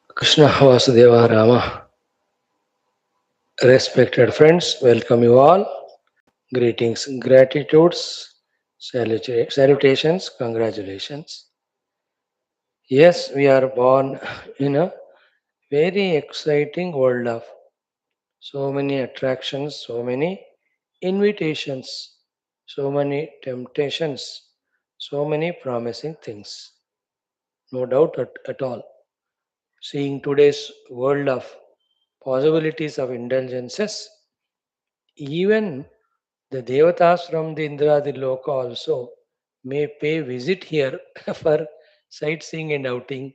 Krishna Vasudeva Rama. Respected friends, welcome you all. Greetings, gratitudes, salutations, congratulations. Yes, we are born in a very exciting world of so many attractions, so many invitations, so many temptations, so many promising things. No doubt at all. Seeing today's world of possibilities of indulgences, even the devatas from the Indradi Loka also may pay visit here for sightseeing and outing,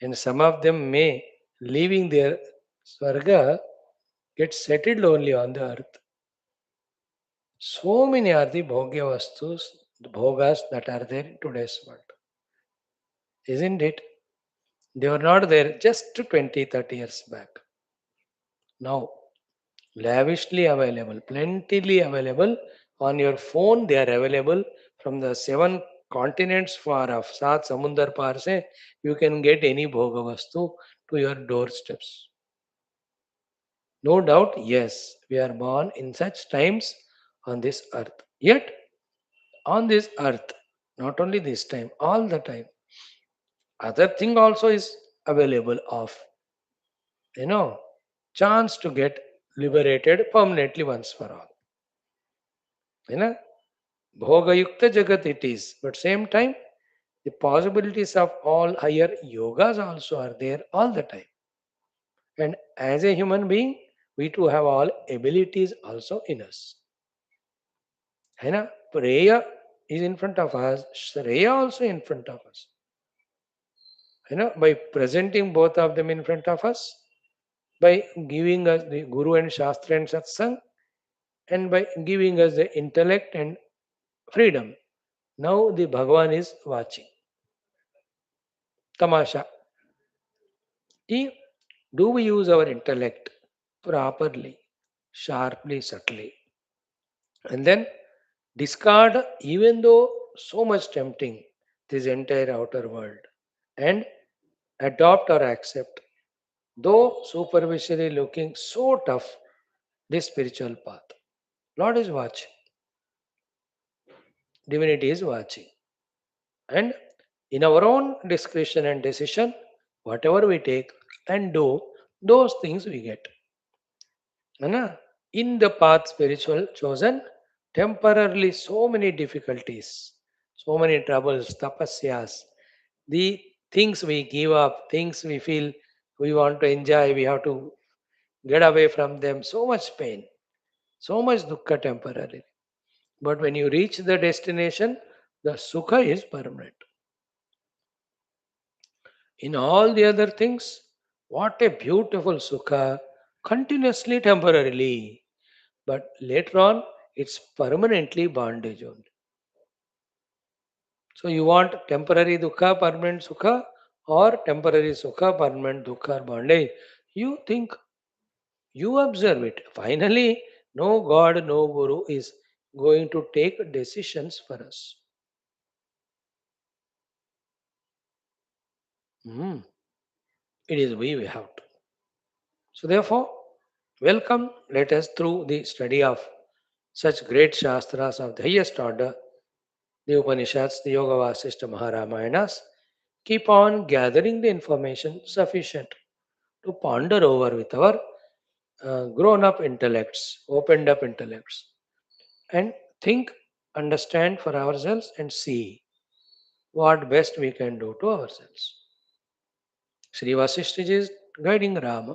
and some of them may, leaving their Swarga, get settled only on the earth. So many are the Bhogya Vastus, the Bhogas that are there in today's world. Isn't it? They were not there just 20, 30 years back. Now, lavishly available, plentifully available on your phone. They are available from the 7 continents far off. Saat Samundar Par se, you can get any bhoga vastu to your doorsteps. No doubt, yes, we are born in such times on this earth. Yet, on this earth, not only this time, all the time, other thing also is available of, you know, chance to get liberated permanently once for all. You know, Bhogayukta Jagat it is, but same time, the possibilities of all higher yogas also are there all the time. And as a human being, we too have all abilities also in us. है ना? Prayer is in front of us, Shreya also in front of us. By presenting both of them in front of us, by giving us the Guru and Shastra and Satsang, and by giving us the intellect and freedom. Now the Bhagavan is watching. Tamasha. Do we use our intellect properly, sharply, subtly, and then discard, even though so much tempting, this entire outer world, and adopt or accept, though superficially looking so tough, this spiritual path? Lord is watching, divinity is watching, and in our own discretion and decision, whatever we take and do, those things we get. है ना? In the path spiritual chosen, temporarily so many difficulties, so many troubles, tapasyas, the things we give up, things we feel we want to enjoy, we have to get away from them, so much pain, so much dukkha temporarily. But when you reach the destination, the sukha is permanent. In all the other things, what a beautiful sukha, continuously temporarily. But later on, it's permanently bondage only. So you want temporary dukkha, permanent sukha, or temporary sukha, permanent dukkha, or bondage. You think, you observe it. Finally, no God, no Guru is going to take decisions for us. Hmm. It is we have to. So therefore, welcome. Let us through the study of such great Shastras of the highest order, the Upanishads, the Yoga Vaashishtha Maharamayanas, keep on gathering the information sufficient to ponder over with our grown up intellects, opened up intellects, and think, understand for ourselves, and see what best we can do to ourselves. Sri Vasishtha is guiding Rama,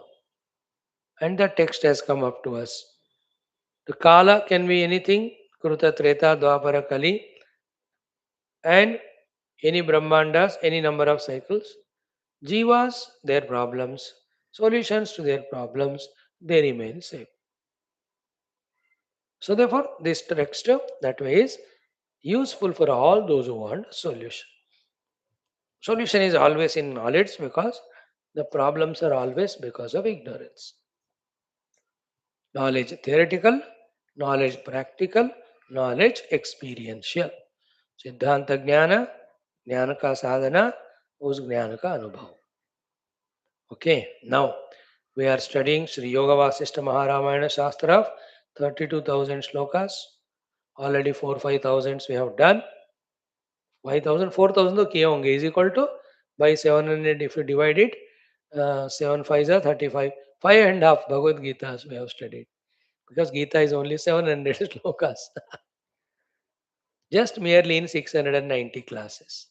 and the text has come up to us. The Kala can be anything, Kruta, Treta, Dwapara, Kali, and any Brahmandas, any number of cycles. Jivas, their problems, solutions to their problems, they remain same. So therefore, this text that way is useful for all those who want solution. Solution is always in knowledge because the problems are always because of ignorance. Knowledge theoretical, knowledge practical, knowledge experiential. Siddhanta Jnana, Jnana ka sadhana, उस ज्ञान का अनुभव. Okay, now we are studying Sri Yoga Vasishtha Maharamayana Shastra of 32,000 shlokas. Already 4-5,000 we have done. 5,000, 4,000 तो किए होंगे is equal to by 700 if you divide it. 7 5s are 35. 5.5 Bhagavad Gita's we have studied. Because Gita is only 700 shlokas. Just merely in 690 classes.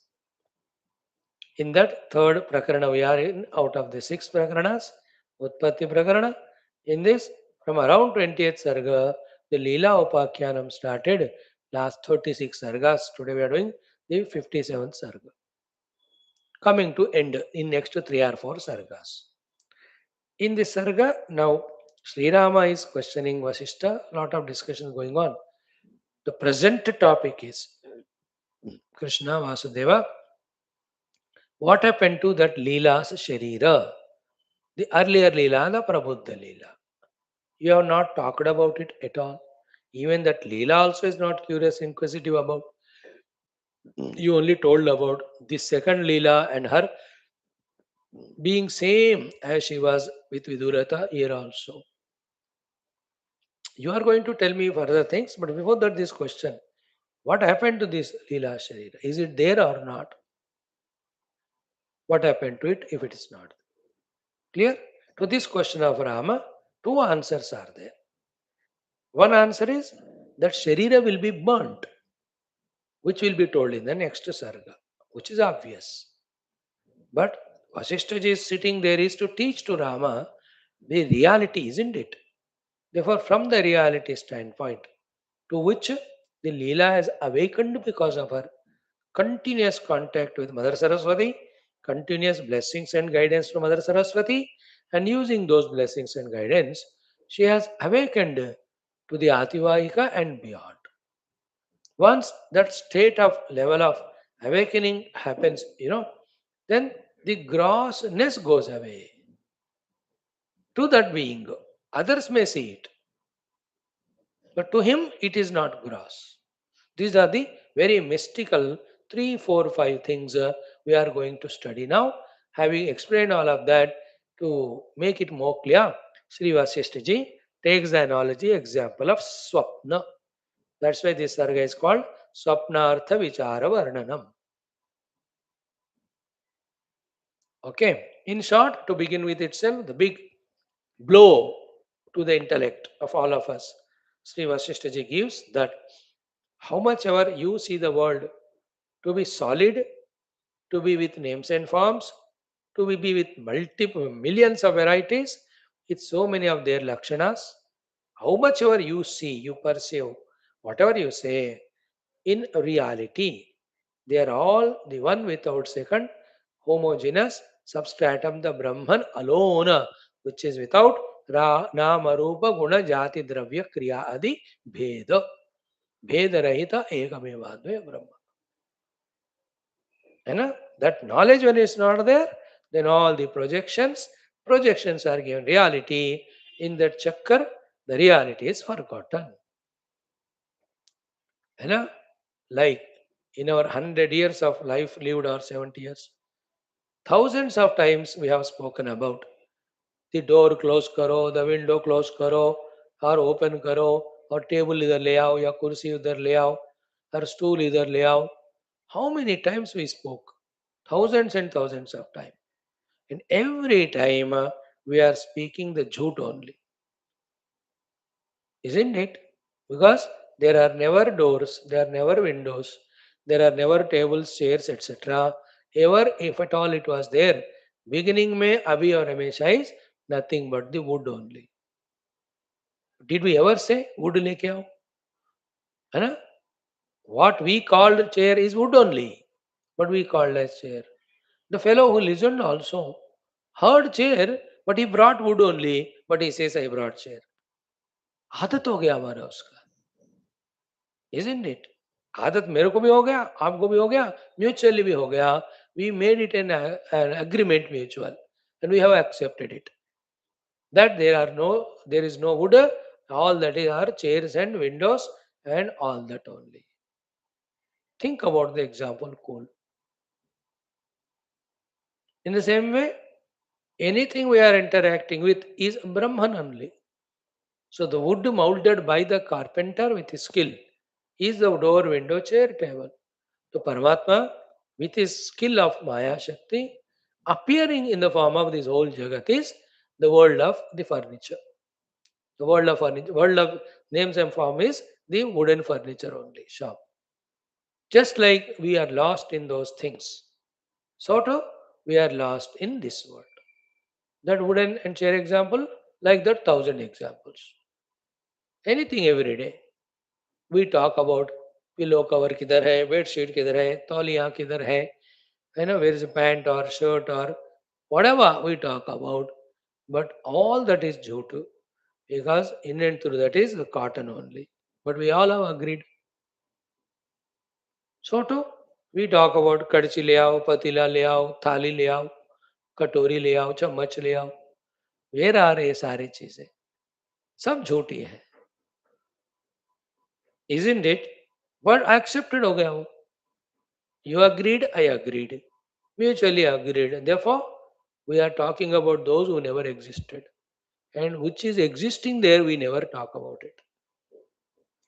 In that third prakarana, we are in out of the six prakaranas, Utpatthi Prakarana. In this, from around 20th Sarga, the Leelopakhyanam started. Last 36 Sargas. Today we are doing the 57th Sarga. Coming to end in next 3 or 4 Sargas. In this Sarga, now Sri Rama is questioning Vaashishtha. Lot of discussion going on. The present topic is Krishna Vasudeva. What happened to that Leela's Sharira? The earlier Leela, the Prabuddha Leela. You have not talked about it at all. Even that Leela also is not curious, inquisitive about. You only told about the second Leela and her being same as she was with Viduratha here also. You are going to tell me further things, but before that, this question: what happened to this Leela Sharira? Is it there or not? What happened to it if it is not? Clear? To this question of Rama, two answers are there. One answer is that Sharira will be burnt, which will be told in the next Sarga, which is obvious. But Vasishtha is sitting there is to teach to Rama the reality, isn't it? Therefore, from the reality standpoint, to which the Leela has awakened because of her continuous contact with Mother Saraswati, continuous blessings and guidance from Mother Saraswati, and using those blessings and guidance, she has awakened to the Ativahika and beyond. Once that state of level of awakening happens, then the grossness goes away to that being. Others may see it, but to him it is not gross. These are the very mystical 3, 4, 5 things we are going to study now. Having explained all of that, to make it more clear, Sri Vaashishtha ji takes the analogy example of Swapna. That's why this sarga is called Swapnartha Vichara Varnanam. Okay. In short, to begin with itself, the big blow to the intellect of all of us, Sri Vasishtha ji gives that how much ever you see the world to be solid, to be with names and forms, to be with multiple millions of varieties, with so many of their lakshanas, how much ever you see, you perceive, whatever you say, in reality, they are all the one without second, homogeneous substratum, the Brahman alone, which is without Nama Rupa Guna Jati Dravya Kriya Adi Bheda. Bheda Rahita Ekamevadvaya Brahma. And that knowledge, when it's not there, then all the projections are given reality. In that chakkar, the reality is forgotten. And like in our 100 years of life lived or 70 years, thousands of times we have spoken about the door close karo, the window close karo, or open karo, or table idhar le aao, ya kursi udhar le aao, or stool idhar le aao. How many times we spoke? Thousands and thousands of times. And every time we are speaking the jhoot only. Isn't it? Because there are never doors, there are never windows, there are never tables, chairs, etc. Ever, if at all it was there, beginning में अभी और हमेशा is nothing but the wood only. Did we ever say wood लेके आओ? है ना? What we called chair is wood only, but we called as chair. The fellow who listened also heard chair, but he brought wood only, but he says I brought chair. आदत हो गया हमारा उसका. Isn't it? आदत मेरे को भी हो गया, आपको भी हो गया, म्यूचुअली भी हो गया. We made it an agreement mutual, and we have accepted it. That there is no wood, all that is are chairs and windows and all that only. Think about the example cool. In the same way, anything we are interacting with is Brahman only. So the wood molded by the carpenter with his skill is the door, window, chair, table. So Paramatma, with his skill of Maya Shakti, appearing in the form of this whole Jagat is the world of the furniture. The world of furniture, world of names and form is the wooden furniture only, shop. Just like we are lost in those things, sort of we are lost in this world. That wooden and chair example, like that thousand examples. Anything every day. We talk about pillow cover किधर है, bed sheet किधर है, तौलिया किधर है, where is a pant or shirt or whatever we talk about. But all that is jhutu because in and through that is the cotton only. But we all have agreed. So too, we talk about kadchi le आओ, patila le आओ, थाली ले आओ, कटोरी ले आओ, चम्मच ले आओ. Where are ये सारी चीजें? सब झूठी है. Isn't it? But accepted हो गया वो. You agreed, I agreed. Mutually agreed. Therefore, we are talking about those who never existed. And which is existing there, we never talk about it.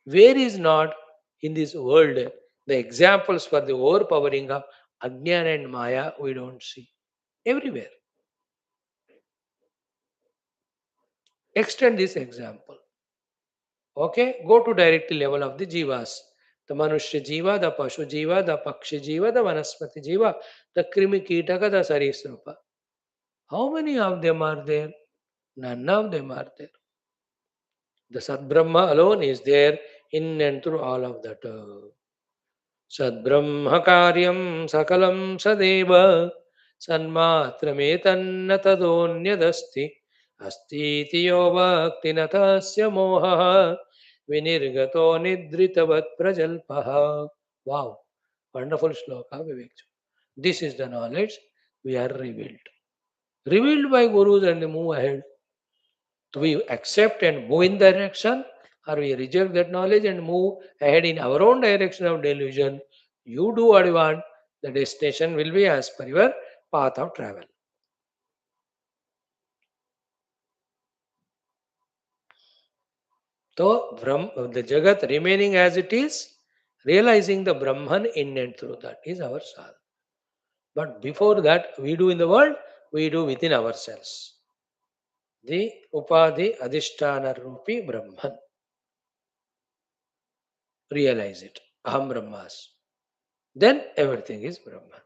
Where is not in this world the examples for the overpowering of Ajnana and Maya we don't see. Everywhere. Extend this example. Okay, go to directly level of the jivas. The Manushya jiva, the Pashu jiva, the Pakshi jiva, the Vanaspati jiva, the Krimi Kitaka, the Sarisrupa. How many of them are there? None of them are there. The Sadbrahma alone is there in and through all of that. Sadbrahma karyam sakalam sadeva sanmatrametana tadonyadasti astiti yo bhakti natasya moha vinirgato nidritavat prajalpaha. Wow, wonderful shloka Vivek. This is the knowledge we are revealed. Revealed by Gurus and move ahead. Do we accept and move in that direction, or we reject that knowledge and move ahead in our own direction of delusion? You do what you want, the destination will be as per your path of travel. So, the Jagat remaining as it is, realizing the Brahman in and through that is our sadhana. But before that, we do in the world, we do within ourselves. The Upadhi Adhisthana Rupi Brahman. Realize it. Aham Brahmas. Then everything is Brahman.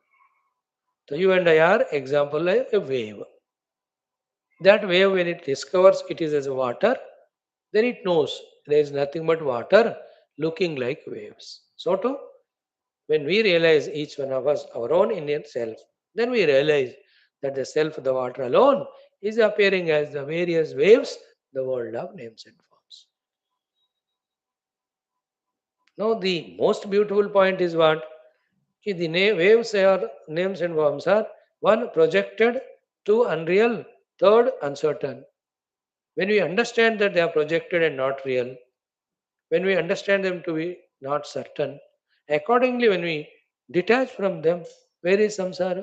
So you and I are example like a wave. That wave, when it discovers it is as water, then it knows there is nothing but water looking like waves. So too, when we realize each one of us our own Indian self, then we realize that the self, the water alone, is appearing as the various waves, the world of names and forms. Now the most beautiful point is what? The waves or names and forms are one projected, two unreal, third uncertain. When we understand that they are projected and not real, when we understand them to be not certain, accordingly, when we detach from them, where is samsara?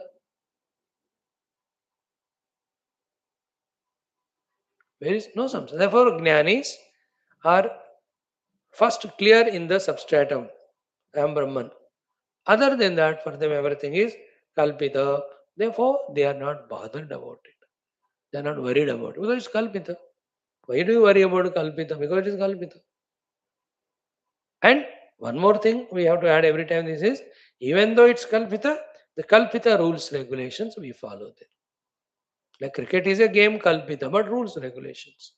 Where is no samsara? Therefore, jnanis are first clear in the substratum, I am Brahman. Other than that, for them everything is kalpita. Therefore, they are not bothered about it. They are not worried about it because it's kalpita. Why do you worry about kalpita? Because it is kalpita. And one more thing we have to add every time this is, even though it's kalpita, the kalpita rules, regulations we follow there. Like cricket is a game kalpita, but rules, regulations.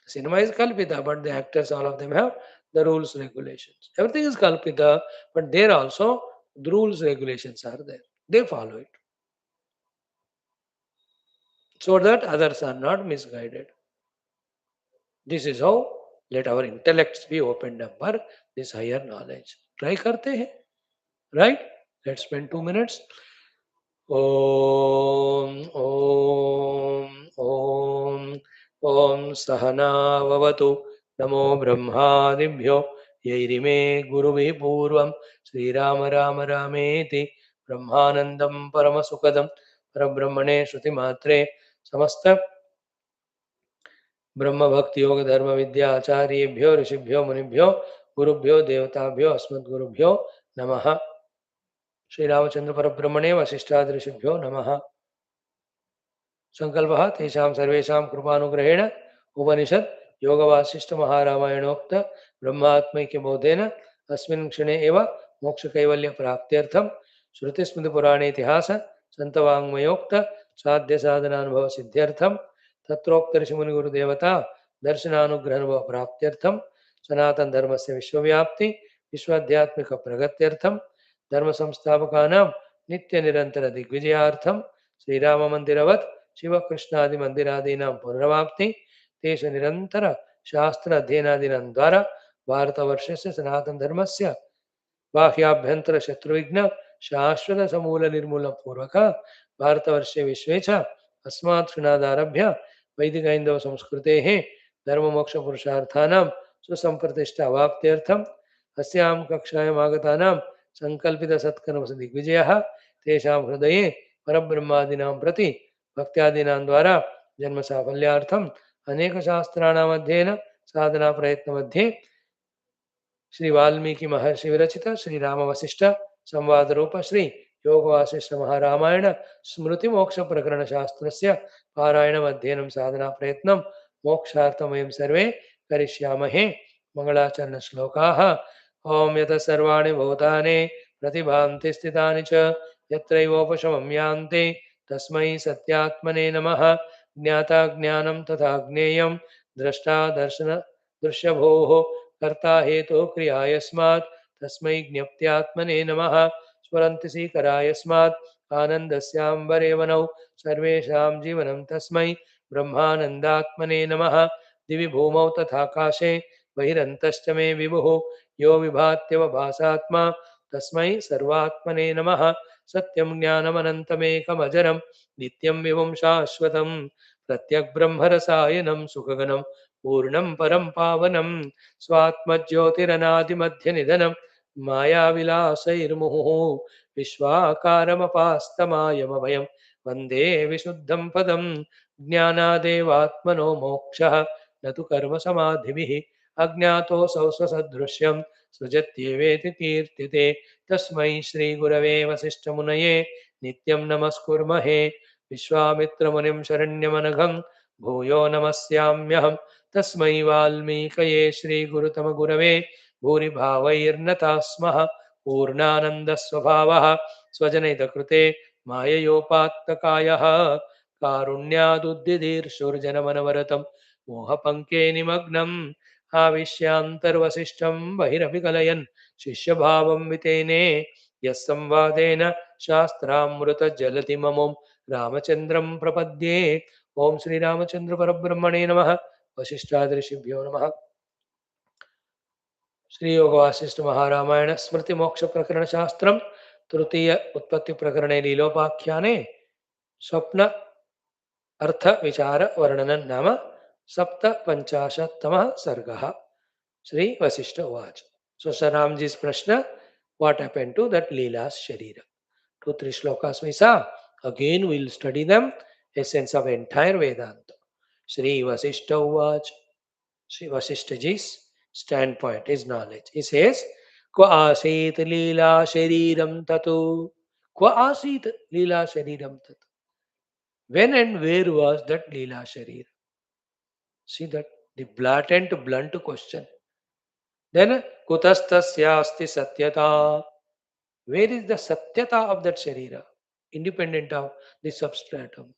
Cinema is kalpita, but the actors, all of them have the rules, regulations. Everything is kalpita, but there also the rules, regulations are there. They follow it. So that others are not misguided. This is how let our intellects be opened up for this higher knowledge. Try karte hai, right? Let's spend 2 minutes. Om Om Om Om Sahana Vavatu Namo Brahmadibhyo Yairime Guruvi Purvam Sri Rama Rama Rameti Brahmanandam Paramasukadam परब्रह्मणे श्रुतिमात्रे समस्त ब्रह्म भक्ति योग धर्म विद्या आचार्येभ्यो ऋषिभ्यो मुनिभ्यो गुरुभ्यो देवताभ्यो अस्मद्गुरुभ्यो नमः। श्री रामचंद्र परब्रह्मणे वशिष्ठादि ऋषिभ्यो नमः। संकल्पः तेषां सर्वेषां कृपानुग्रहेण उपनिषद योग वासिष्ठ महारामायणोक्त ब्रह्मात्मैक्य बोधेन अस्मिन् क्षणे एव मोक्ष कैवल्य प्राप्त्यर्थं श्रुति स्मृति पुराणे इतिहास संतवाङ्मयोक्त साध्य साधनानुभव सिद्ध्यर्थं तत्रोक्त ऋषि मुनि गुरुदेवता दर्शनानुग्रह प्राप्त्यर्थं सनातन धर्मस्य विश्वव्याप्ति विश्वाध्यात्मिक प्रगत्यर्थं धर्म संस्थापकानां नित्य निरंतर दिग्विजयार्थं श्रीराम मंदिरवत् शिव कृष्णादि मंदिरादीनां पुनरवाप्ति तेषु निरंतर शास्त्र अध्ययनादीनां द्वारा भारतवर्षस्य सनातन धर्मस्य बाह्याभ्यंतर शत्रुविघ्न शाश्वत समूल निर्मूलन पूर्वक भारतवर्षे विश्वे च अस्मात् क्षणादारभ्य वैदिक हैन्दव संस्कृतेः धर्म मोक्ष पुरुषार्थानां सुसंप्रतिष्ठा अवाप्त्यर्थम् अस्यां कक्षायाम् आगतानां संकल्पित सत्कर्म दिग्विजयः तेषां हृदये परब्रह्मादीनां प्रति भक्त्यादीनां द्वारा जन्म साफल्यार्थम् अनेक शास्त्राणाम् अध्ययन साधना प्रयत्न मध्ये श्री वाल्मीकि महर्षि विरचित श्री राम वशिष्ठ संवाद रूप श्री योग वासिष्ठ महारामायण स्मृति मोक्ष प्रकरण शास्त्रस्य पारायणम् अध्ययनं साधना प्रयत्नं मोक्षार्थं वयं सर्वे करिष्यामहे। मंगलाचरण श्लोकाः। ओम यतः सर्वाणि भूतानि प्रतिभान्ति स्थितानि च यत्रैवोपशमं यान्ति तस्मै सत्यात्मने नमः। ज्ञाता ज्ञानं तथा ज्ञेयं द्रष्टा दर्शन दृश्यभूः कर्ता हेतु क्रिया यस्मात् तस्मै ज्ञप्त्यात्मने नमः। स्फुरन्ति सीकरा यस्मात् आनन्दस्याम्बरे वनौ सर्वेषां जीवनं तस्मै ब्रह्मानन्दात्मने नमः। दिवि भूमौ तथाकाशे बहिरन्तश्च मे विभुः यो विभात्यवभासात्मा तस्मै सर्वात्मने नमः। सत्यं ज्ञानमनन्तमेकमजरं नित्यं विभुं शाश्वतं प्रत्यग्ब्रह्मरसायनं सुखगनं पूर्णं परं पावनं स्वात्मज्योतिरनादिमध्यनिधनं मायाविलासैर्मुहुः विश्वाकारमपास्तमायमभयं वन्दे विशुद्धं पदं। ज्ञानादेवात्मनो मोक्षः न तु कर्मसमाधिभिः अज्ञातोऽसौ स्वसदृश्यं सृजत्येवेति कीर्तिते तस्मै श्रीगुरवे वसिष्ठमुनये नित्यं नमस्कुर्महे। विश्वामित्रमुनिं शरण्यमनघं भूयो नमस्याम्यहं तस्मै वाल्मीकये श्रीगुरुतमगुरवे भूरिभावैर्नताः स्मः। पूर्णानन्दस्वभावः स्वजनैतकृते माययोपात्तकायः कारुण्यादुद्दिदीर्षुर्जनमनवरतं मोहपङ्के निमग्नम् आविश्यान्तर्वसिष्ठं बहिरभिकलयन् शिष्यभावं वितेने यः संवादेन शास्त्रामृतजलतिममुं रामचन्द्रं प्रपद्ये। ओम श्री रामचंद्र परब्रह्मणे नमः। वशिष्ठादि नमः। श्री योग वासिष्ठ महारामायण स्मृति मोक्ष प्रकरण शास्त्रम तृतीय उत्पत्ति प्रकरणे लीलोपाख्याने स्वप्न अर्थ विचार वर्णनं नाम सप्तपञ्चाशत्तमः सर्गः। श्री वशिष्ठ उवाच। So Sir Ramji's Prashna, what happened to that Leela's Sharira? 2-3 shlokas we saw. Again we will study them, essence of entire Vedanta. Shri Vasishta Uvacha. Shri Vasishtaji's standpoint, his knowledge. He says, Kva asit Leela Shariram Tatu. Kva asit Leela Shariram Tatu. When and where was that Leela Sharira? See that, the blatant, blunt question. Then, Kutastasya Satyata. Where is the Satyata of that Sharira? Independent of the substratum.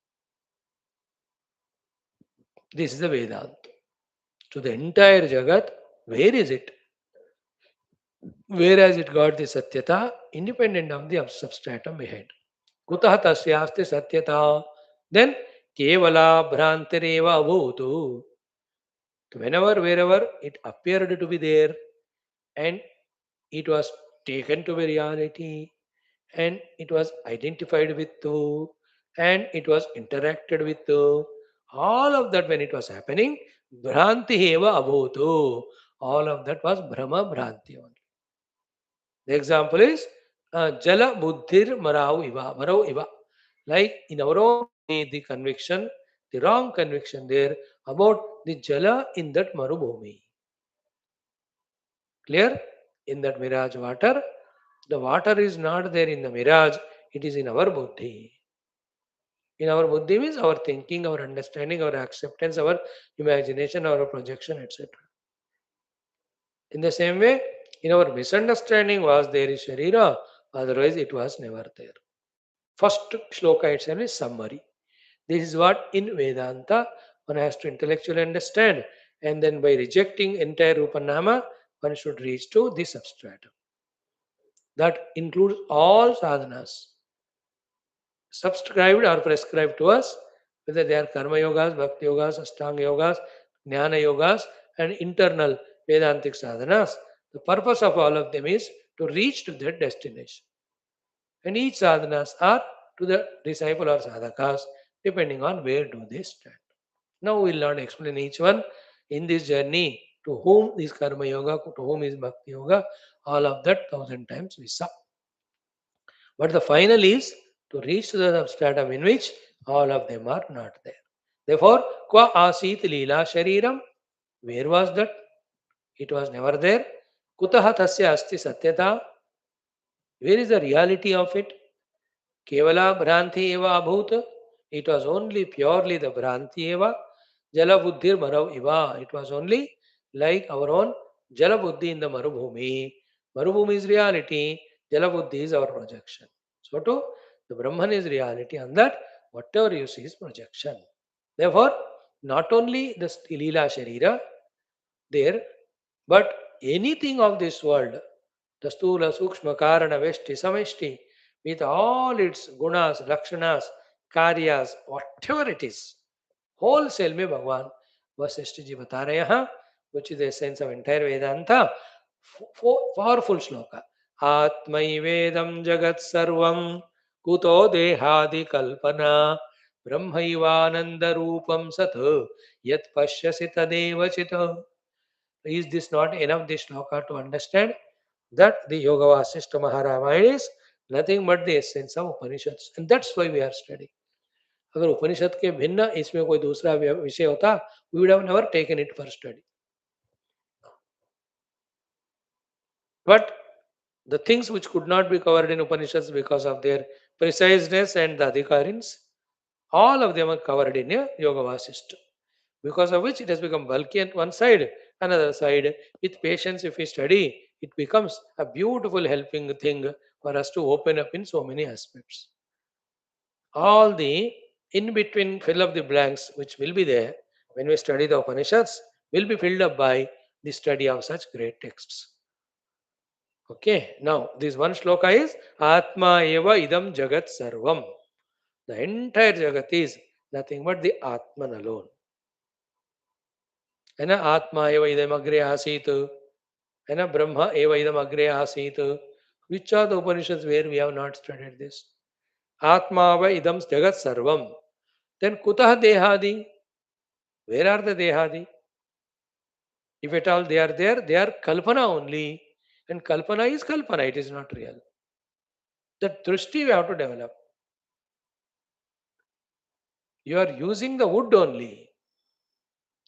This is the Vedanta. To the entire Jagat, where is it? Where has it got the Satyata? Independent of the substratum behind. Kutah tasyasti Satyata. Then, Kevala Bhrantireva Abhutu. Whenever, wherever it appeared to be there, and it was taken to be reality, and it was identified with tu, and it was interacted with tu, all of that when it was happening, Bhranti eva abhutu. All of that was Brahma Bhranti only. The example is Jala Buddhir Marau Iva. Marau Iva. Like in our own body, the conviction, the wrong conviction there about the Jala in that Marubhumi. Clear? In that mirage water, the water is not there in the mirage, it is in our buddhi. In our buddhi means our thinking, our understanding, our acceptance, our imagination, our projection, etc. In the same way, in our misunderstanding was there is Sharira, otherwise it was never there. First shloka itself is summary. This is what in Vedanta one has to intellectually understand, and then by rejecting entire Rupanama, one should reach to this substratum. That includes all sadhanas, subscribed or prescribed to us, whether they are karma yogas, bhakti yogas, ashtanga yogas, jnana yogas, and internal Vedantic sadhanas. The purpose of all of them is to reach to their destination. And each sadhanas are to the disciple or sadhakas, depending on where do they stand. Now we will not explain each one in this journey to whom is karma yoga, to whom is bhakti yoga, all of that 1,000 times we saw. But the final is to reach to the substratum in which all of them are not there. Therefore, kwa asit leela shariram, where was that? It was never there. Kutaha tasya asti satyata, where is the reality of it? Kevala Bhranti eva abhut. It was only purely the Bhranti eva. Jala buddhir marav eva. It was only like our own Jala buddhi in the Marubhumi. Marubhumi is reality. Jala buddhi is our projection. So too, the Brahman is reality, and that whatever you see is projection. Therefore, not only the Lila Sharira there, but anything of this world, the Stula, Sukshma, Karana, Veshti, Sameshti, with all its gunas, lakshanas, karyas, whatever it is, wholesale में भगवान वशिष्ठ जी बता रहे हैं यहाँ, which is the essence of entire Vedanta. Powerful shloka. आत्मैवेदं जगत् सर्वं कुतो देहादि कल्पना ब्रह्मैवानंद रूपम सत् यत् पश्यसि तदेव चित्. Is this not enough, this shloka, to understand that the Yoga Vaashishtha Maharamayana is nothing but the essence of Upanishads, and that's why we are studying. अगर उपनिषद के भिन्न इसमें कोई दूसरा विषय होता, we would have never taken it for study. But the things which could not be covered in Upanishads because of their preciseness and the adhikarins, all of them are covered in a Yoga Vasishtha. Because of which it has become bulky at one side, another side. With patience, if we study, it becomes a beautiful helping thing for us to open up in so many aspects. All the in between fill of the blanks which will be there when we study the Upanishads will be filled up by the study of such great texts. Okay, now this one shloka is Atma eva idam jagat sarvam. The entire jagat is nothing but the Atman alone. And Atma eva idam agre asit. And Brahma eva idam agre asit. Which are the Upanishads where we have not studied this? Atma eva idam jagat sarvam. Then kutah dehadi. Where are the dehadi? If at all they are there, they are kalpana only. And kalpana is kalpana, it is not real. That drishti we have to develop. You are using the wood only.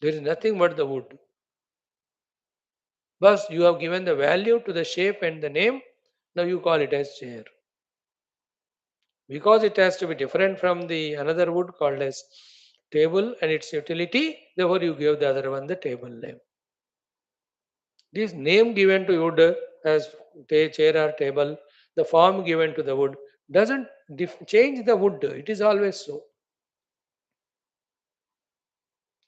There is nothing but the wood. But you have given the value to the shape and the name. Now you call it as chair. Because it has to be different from the another wood called as table and its utility, therefore you give the other one the table name. This name given to wood as chair or table, the form given to the wood doesn't change the wood. It is always so.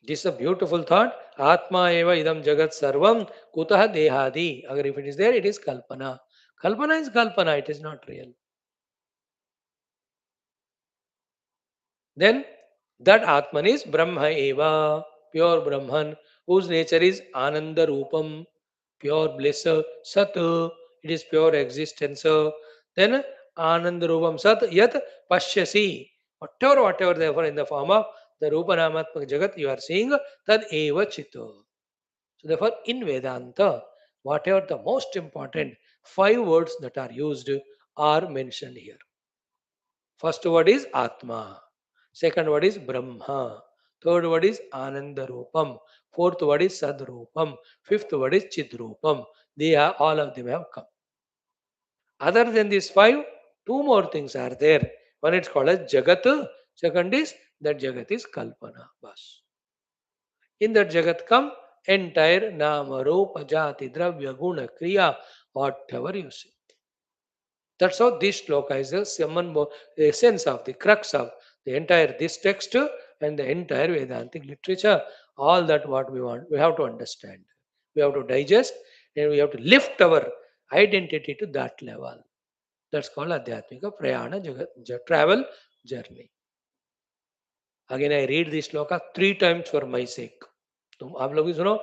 This is a beautiful thought. Atma eva idam jagat sarvam kutah dehadi. Agar if it is there, it is kalpana. Kalpana is kalpana, it is not real. Then that Atman is Brahma eva, pure Brahman, whose nature is Ananda Rupam, pure bliss, Sat, it is pure existence. Then Ananda Rupam Sat, Yat Pashyasi, whatever, therefore, in the form of the Rupa Namatmak Jagat you are seeing, Tad Eva Chito. So, therefore, in Vedanta, whatever the most important 5 words that are used are mentioned here. First word is Atma. Second word is Brahma. Third word is Anandarupam. Fourth word is Sadrupam. Fifth word is Chidrupam. They are all of them have come. Other than these five, two more things are there. One is called as Jagat. Second is that Jagat is Kalpana. Bas. In that Jagat come entire Nama, Rupa, Jati, Dravya, Guna, Kriya, whatever you see. That's how this shloka is the essence of the crux of the entire this text and the entire Vedantic literature. All that what we want, we have to understand. We have to digest and we have to lift our identity to that level. That's called Adhyatmika Prayana travel journey. Again, I read this shloka 3 times for my sake. तुम आप लोग भी सुनो.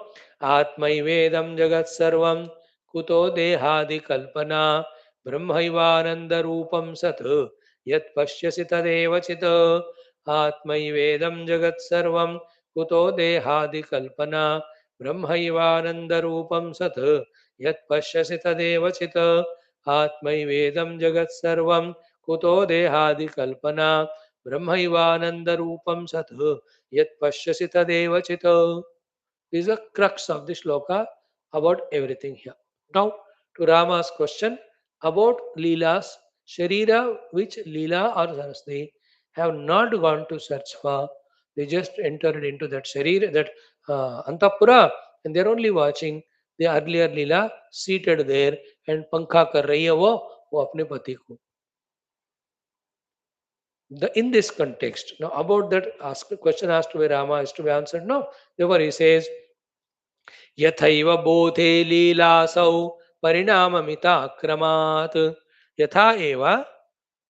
आत्मैवेदं जगत् सर्वं कुतो देहादि कल्पना ब्रह्मैवानंद रूपम सत् यत् पश्यसि तदेव चित्. आत्मैवेदं जगत् सर्वं कुतो देहादि कल्पना ब्रह्मैवानंद रूपम सत् यत् पश्यसि तदेव चित्. आत्मैवेदं जगत् सर्वं कुतो देहादि कल्पना ब्रह्मैवानंद रूपम सत् यत् पश्यसि तदेव चित्. This is the crux of the shloka about everything here. Now, to Rama's question about Leela's Sharira, which Leela or Saraswati have not gone to search for, they just entered into that Sharira, that Antapura, and they're only watching the earlier Leela seated there and Pankha kar rahi hai wo apne pati ko. In this context, now about that question asked by Rama is to be answered. No, therefore he says, यथैव बोधे लीलासौ परिणाममिताक्रमात्. यथा एव,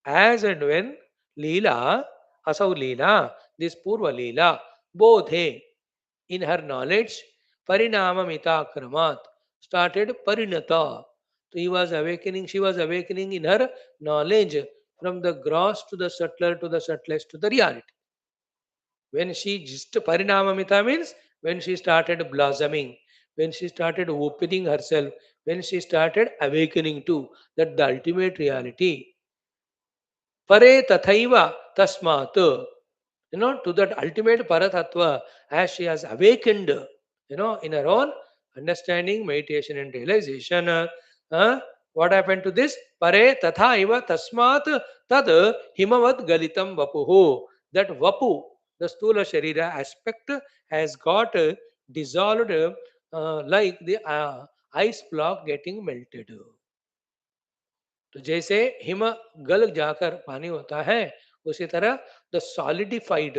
as and when, लीला, असौ लीला, this purva leela, bodhe, in her knowledge, parinamamitakramat, started parinata. So he was awakening, she was awakening in her knowledge from the gross to the subtler to the subtlest to the reality. When she just parinamamita means when she started blossoming, when she started opening herself, when she started awakening to that the ultimate reality. Pare tathaiva tasmat, to that ultimate paratattva, as she has awakened, in her own understanding, meditation and realization. What happened to this? Pare tathaiva tasmat tad himavad galitam vapuhu. That vapu, the stula sharira aspect, has got dissolved like the ice block getting melted. तो जैसे him गल जाकर पानी होता है, उसी तरह the solidified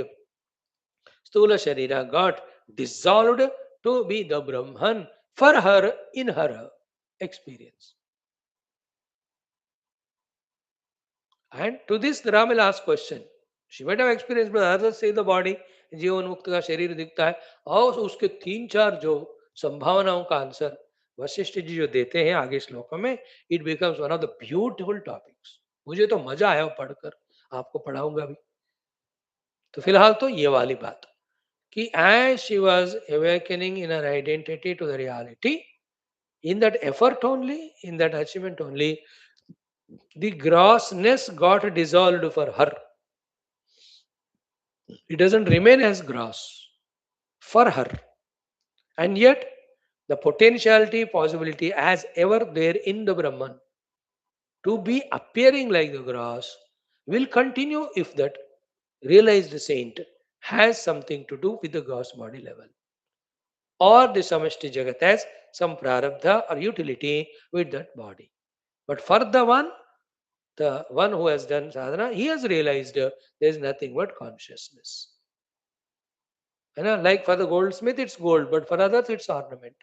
स्थूल शरीर got dissolved to be the Brahman for her in her experience. And to this the Ram will ask question. She might have experienced, but others say the body, जीवन मुक्त का शरीर दिखता है, और उसके 3-4 जो संभावनाओं का आंसर वशिष्ठ जी जो देते हैं आगे श्लोकों में, it becomes one of the beautiful topics. मुझे तो मजा आया पढ़कर, आपको पढ़ाऊंगा भी. तो फिलहाल तो ये वाली बात कि as she was awakening in her identity to the reality, in that effort only, in that achievement only, the grossness got dissolved for her. It doesn't remain as gross for her. And yet, the potentiality, possibility as ever there in the Brahman to be appearing like the gross will continue if that realized saint has something to do with the gross body level. Or the Samashti Jagat has some prarabdha or utility with that body. But for the one who has done sadhana, he has realized there is nothing but consciousness. Like for the goldsmith, it's gold, but for others, it's ornament.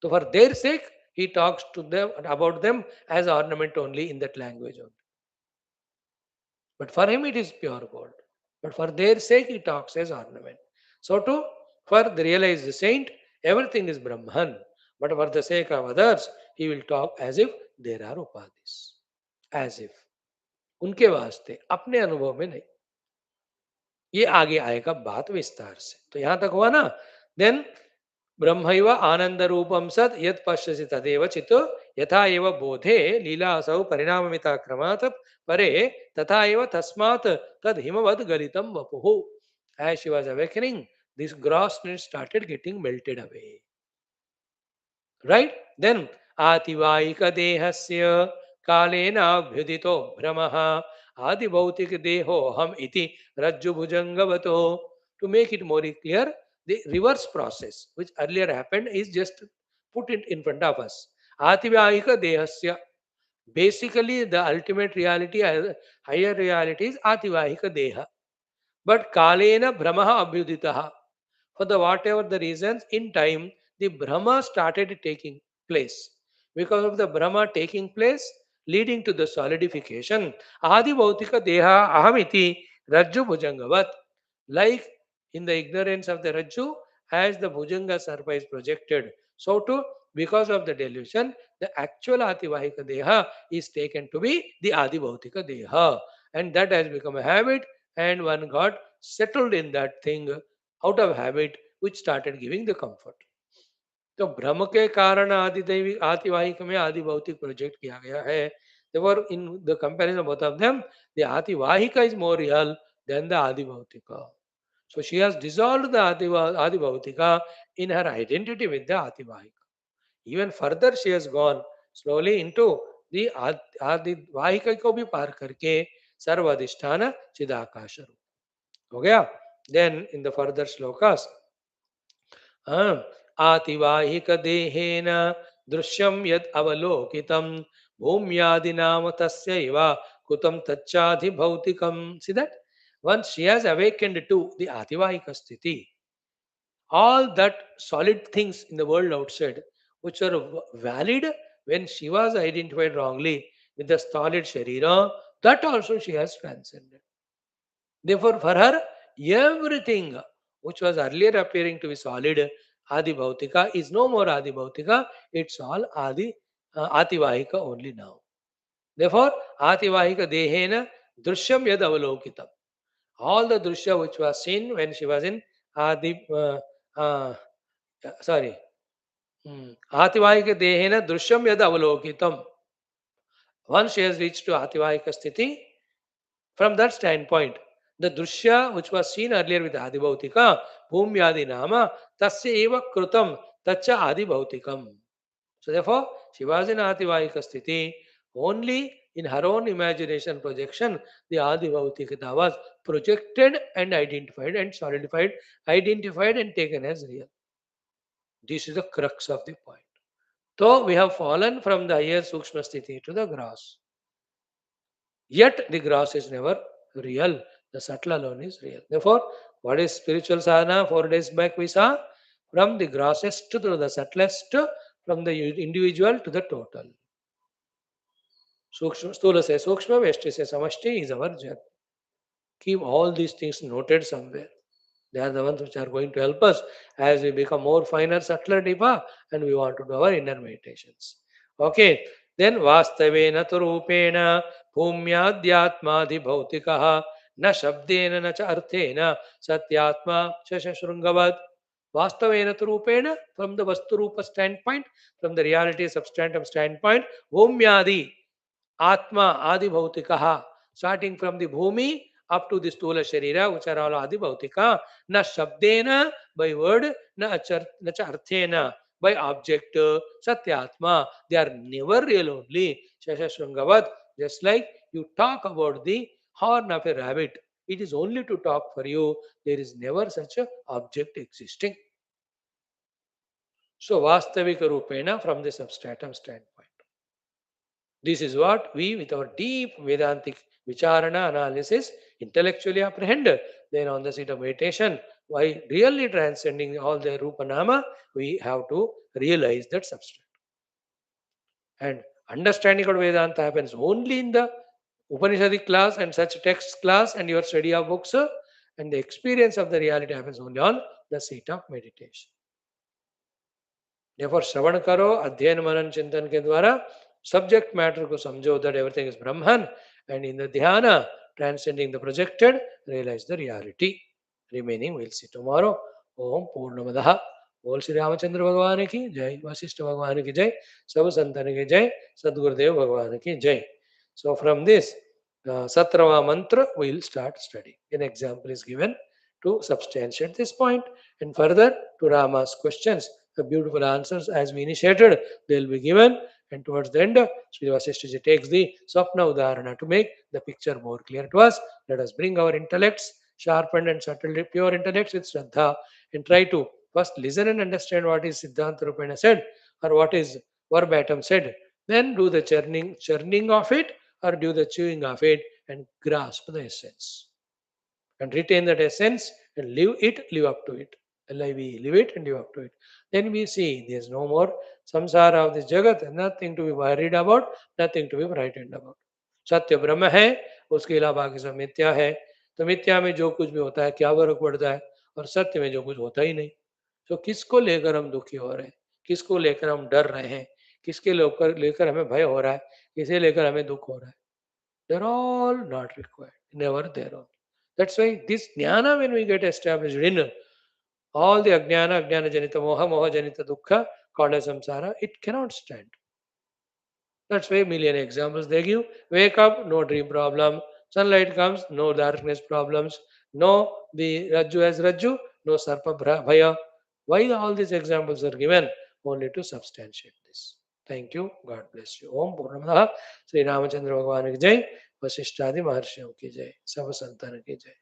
So for their sake, he talks to them about them as ornament only in that language only. But for him, it is pure gold. But for their sake, he talks as ornament. So too, for the realized saint, everything is Brahman. But for the sake of others, he will talk as if there are upadhis. As if. उनके वास्ते, अपने अनुभव में नहीं. ये आगे आएगा बात विस्तार से. तो यहां तक हुआ ना. Then ब्रह्मैव आनन्दरूपं सत् यत् पश्यसि तदेव चित् यथा एव बोधे लीलासौ परिणाममिता क्रमात् परे तथा एव तस्मात् तद् हिमवद् गलितं वपुः. As she was awakening, this gross need started getting melted away. Right? Then Ativaika dehasya kalena abhyudito brahmaha adibhautik deho ham iti rajju bhujangavato. To make it more clear, the reverse process which earlier happened is just put it in front of us. Ativaika dehasya. Basically, the ultimate reality, higher reality is Ativahika deha. But Kalena Brahmaha Abhyuditaha. For the whatever the reasons, in time, the Brahma started taking place. Because of the Brahma taking place, leading to the solidification, Adi Bhautika Deha Ahamiti Rajju Bhujangavat. Like in the ignorance of the Rajju, as the Bhujanga Sarpa is projected, so too, because of the delusion, the actual Ativahika Deha is taken to be the Adi Bhautika Deha. And that has become a habit, and one got settled in that thing out of habit, which started giving the comfort. तो भ्रम के कारण आदि दैविक आतिवाहिक में आदि भौतिक project किया गया है. Therefore, in the comparison of both of them, the ativahika is more real than the adi bhautika. So she has dissolved the adi bhautika in her identity with the ativahika. Even further, she has gone slowly into the adi vahika को भी पार करके सर्वाधिष्ठान चिदाकाश रूप हो गया. Then in the further slokas, आतिवाहिक देहेन दृश्यम यद अवलोकितम भूम्यादिनाम तस्यैव Qutub तच्चाधि भौतिकम. See that once she has awakened to the ativahika sthiti, all that solid things in the world outside which are valid when she was identified wrongly with the solid sharira, that also she has transcended. Therefore, for her, everything which was earlier appearing to be solid, Adi Bhautika, is no more Adi Bhautika, it's all Ativahika only now. Therefore, Ativahika Dehena Drishyam Yad Avalokitam. All the Drishya which was seen when she was in Adi, uh, sorry, Ativahika Dehena Drishyam Yad Avalokitam. Once she has reached to Ativahika Sthiti, from that standpoint, the drushya which was seen earlier with Adibhautika, Bhumyadi Nama, Tasya Eva Krutam, Tacha Adibhautikam. So therefore, she was in Ativahika Sthiti, only in her own imagination projection, the Adibhautikata was projected and identified and solidified, identified and taken as real. This is the crux of the point. So we have fallen from the higher Sukshma Sthiti to the gross. Yet the gross is never real. The subtle alone is real. Therefore, what is spiritual sadhana? 4 days back we saw from the grossest to the subtlest, from the individual to the total. Sthula se sukshma, Veshti se samashti is our journey. Keep all these things noted somewhere. They are the ones which are going to help us as we become more finer, subtler, deeper, and we want to do our inner meditations. Okay, then vastavena tu rupena bhumyadyatmadhi bhautikaha na shabdena na cha arthena satyatma shashashrungavad. Vastavena tu rupena, from the vastu rupa standpoint, from the reality substantive standpoint, bhumyadi Atma Adi Bhautikaha, starting from the Bhumi up to the Stula Sharira, which are all Adi Bhautika, na Shabdena by word, na cha Arthena by object, Satyatma. They are never real only. Shashashrungavat, just like you talk about the horn of a rabbit, it is only to talk for you. There is never such a object existing. So Vastavika Rupena from the substratum standpoint. This is what we, with our deep Vedantic Vicharana analysis, intellectually apprehend. Then, on the seat of meditation, by really transcending all the Rupanama, we have to realize that substance. And understanding of Vedanta happens only in the Upanishadic class and such text class and your study of books, and the experience of the reality happens only on the seat of meditation. Therefore, श्रवण करो, अध्ययन मनन चिंतन के द्वारा subject matter को समझो that everything is Brahman, and in the dhyana, transcending the projected, realize the reality. Remaining we'll see tomorrow. Om Purnamadaha बोल श्री रामचंद्र भगवान की जय, वशिष्ठ भगवान की जय, सब संतन की जय, सदगुरुदेव भगवान की जय. So from this 17वां mantra we will start study. An example is given to substantiate this point, and further to Rama's questions, the beautiful answers as we initiated, they will be given. And towards the end, Sri Vasishtha takes the Swapna Udarana to make the picture more clear to us. Let us bring our intellects, sharpened and subtle, pure intellects with Shraddha, and try to first listen and understand what is Siddhanta Rupena said, or what is verbatim said. Then do the churning of it, or do the chewing of it, and grasp the essence. And retain that essence and live up to it. Live it and live up to it. Then we see there's no more samsara of this jagat, nothing to be worried about, nothing to be frightened about. सत्य ब्रह्म है, उसके अलावा बाकी सब मिथ्या है. तो मिथ्या में जो कुछ भी होता है क्या फर्क पड़ता है, और सत्य में जो कुछ होता ही नहीं. तो किसको लेकर हम दुखी हो रहे हैं, किसको लेकर हम डर रहे हैं, किसके लेकर हमें भय हो रहा है, किसे लेकर हमें दुख हो रहा है. They're all not required, never their own. That's why this jnana, when we get established in all the ajnana, ajnana janita moha, moha janita dukkha, called as samsara, it cannot stand. That's why million examples they give. Wake up, no dream problem. Sunlight comes, no darkness problems. No the Rajju as Rajju, no Sarpa Bhaya. Why all these examples are given? Only to substantiate this. Thank you. God bless you. Om Purnamadaha Sri Ramachandra Bhagwan ki jai. वशिष्ठादि महर्षियों की जय, सब संतान की जय.